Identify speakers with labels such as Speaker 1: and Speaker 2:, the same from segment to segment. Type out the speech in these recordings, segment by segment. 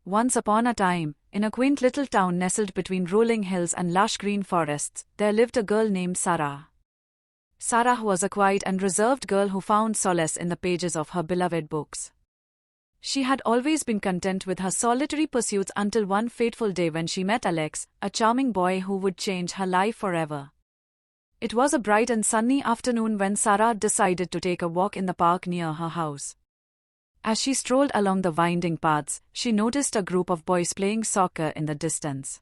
Speaker 1: Once upon a time, in a quaint little town nestled between rolling hills and lush green forests, there lived a girl named Sarah. Sarah was a quiet and reserved girl who found solace in the pages of her beloved books. She had always been content with her solitary pursuits until one fateful day when she met Alex, a charming boy who would change her life forever. It was a bright and sunny afternoon when Sarah decided to take a walk in the park near her house. As she strolled along the winding paths, she noticed a group of boys playing soccer in the distance.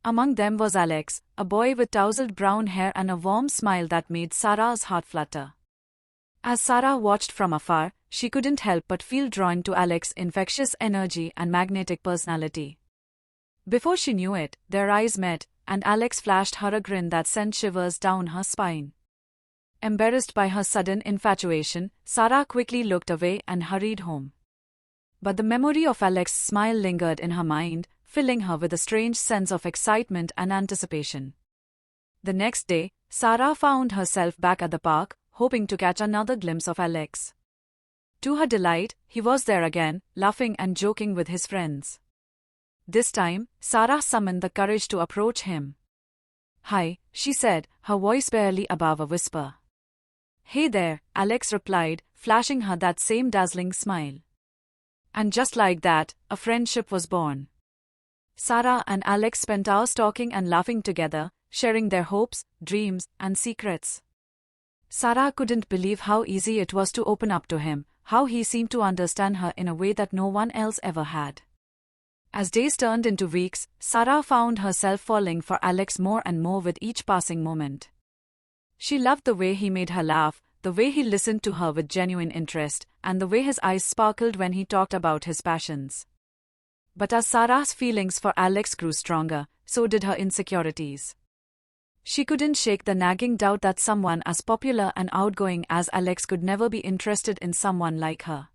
Speaker 1: Among them was Alex, a boy with tousled brown hair and a warm smile that made Sarah's heart flutter. As Sarah watched from afar, she couldn't help but feel drawn to Alex's infectious energy and magnetic personality. Before she knew it, their eyes met, and Alex flashed her a grin that sent shivers down her spine. Embarrassed by her sudden infatuation, Sarah quickly looked away and hurried home. But the memory of Alex's smile lingered in her mind, filling her with a strange sense of excitement and anticipation. The next day, Sarah found herself back at the park, hoping to catch another glimpse of Alex. To her delight, he was there again, laughing and joking with his friends. This time, Sarah summoned the courage to approach him. "Hi," she said, her voice barely above a whisper. "Hey there," Alex replied, flashing her that same dazzling smile. And just like that, a friendship was born. Sarah and Alex spent hours talking and laughing together, sharing their hopes, dreams, and secrets. Sarah couldn't believe how easy it was to open up to him, how he seemed to understand her in a way that no one else ever had. As days turned into weeks, Sarah found herself falling for Alex more and more with each passing moment. She loved the way he made her laugh, the way he listened to her with genuine interest, and the way his eyes sparkled when he talked about his passions. But as Sarah's feelings for Alex grew stronger, so did her insecurities. She couldn't shake the nagging doubt that someone as popular and outgoing as Alex could never be interested in someone like her.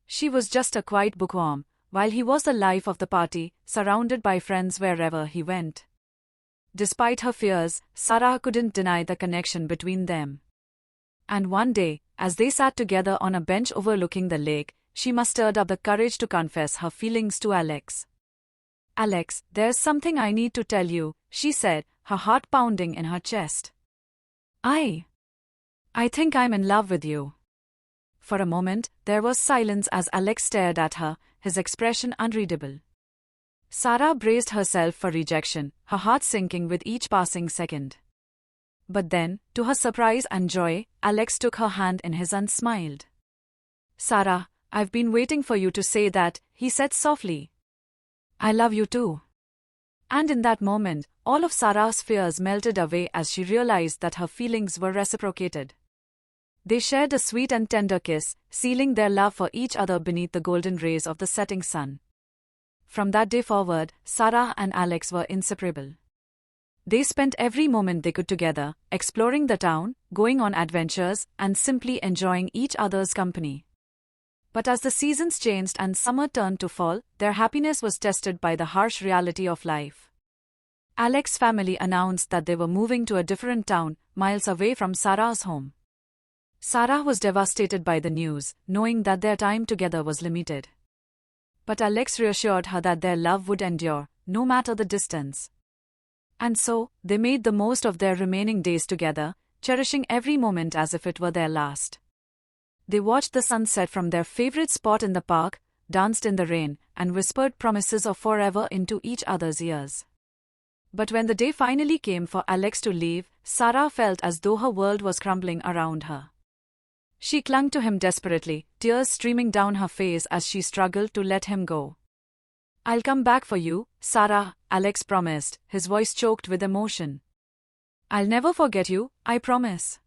Speaker 1: She was just a quiet bookworm, while he was the life of the party, surrounded by friends wherever he went. Despite her fears, Sarah couldn't deny the connection between them. And one day, as they sat together on a bench overlooking the lake, she mustered up the courage to confess her feelings to Alex. "Alex, there's something I need to tell you," she said, her heart pounding in her chest. I think I'm in love with you." For a moment, there was silence as Alex stared at her, his expression unreadable. Sarah braced herself for rejection, her heart sinking with each passing second. But then, to her surprise and joy, Alex took her hand in his and smiled. "Sarah, I've been waiting for you to say that," he said softly. "I love you too." And in that moment, all of Sarah's fears melted away as she realized that her feelings were reciprocated. They shared a sweet and tender kiss, sealing their love for each other beneath the golden rays of the setting sun. From that day forward, Sarah and Alex were inseparable. They spent every moment they could together, exploring the town, going on adventures, and simply enjoying each other's company. But as the seasons changed and summer turned to fall, their happiness was tested by the harsh reality of life. Alex's family announced that they were moving to a different town, miles away from Sarah's home. Sarah was devastated by the news, knowing that their time together was limited. But Alex reassured her that their love would endure, no matter the distance. And so, they made the most of their remaining days together, cherishing every moment as if it were their last. They watched the sunset from their favorite spot in the park, danced in the rain, and whispered promises of forever into each other's ears. But when the day finally came for Alex to leave, Sarah felt as though her world was crumbling around her. She clung to him desperately, tears streaming down her face as she struggled to let him go. "I'll come back for you, Sarah," Alex promised, his voice choked with emotion. "I'll never forget you, I promise."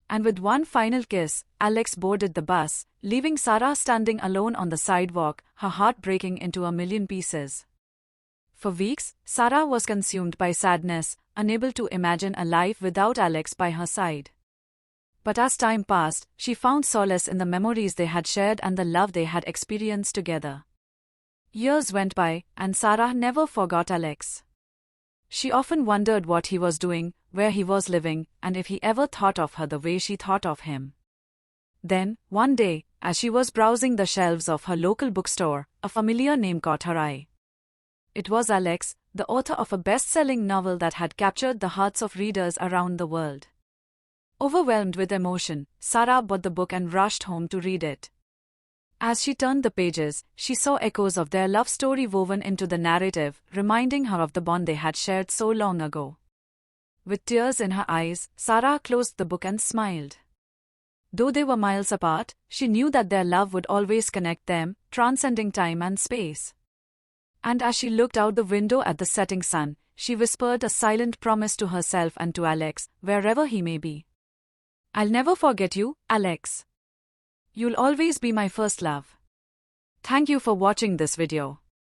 Speaker 1: And with one final kiss, Alex boarded the bus, leaving Sarah standing alone on the sidewalk, her heart breaking into a million pieces. For weeks, Sarah was consumed by sadness, unable to imagine a life without Alex by her side. But as time passed, she found solace in the memories they had shared and the love they had experienced together. Years went by, and Sarah never forgot Alex. She often wondered what he was doing, where he was living, and if he ever thought of her the way she thought of him. Then, one day, As she was browsing the shelves of her local bookstore, a familiar name caught her eye. It was Alex, the author of a best-selling novel that had captured the hearts of readers around the world. Overwhelmed with emotion, Sarah bought the book and rushed home to read it. As she turned the pages, she saw echoes of their love story woven into the narrative, reminding her of the bond they had shared so long ago. With tears in her eyes, Sarah closed the book and smiled. Though they were miles apart, she knew that their love would always connect them, transcending time and space. And as she looked out the window at the setting sun, she whispered a silent promise to herself and to Alex, wherever he may be. "I'll never forget you, Alex. You'll always be my first love." Thank you for watching this video.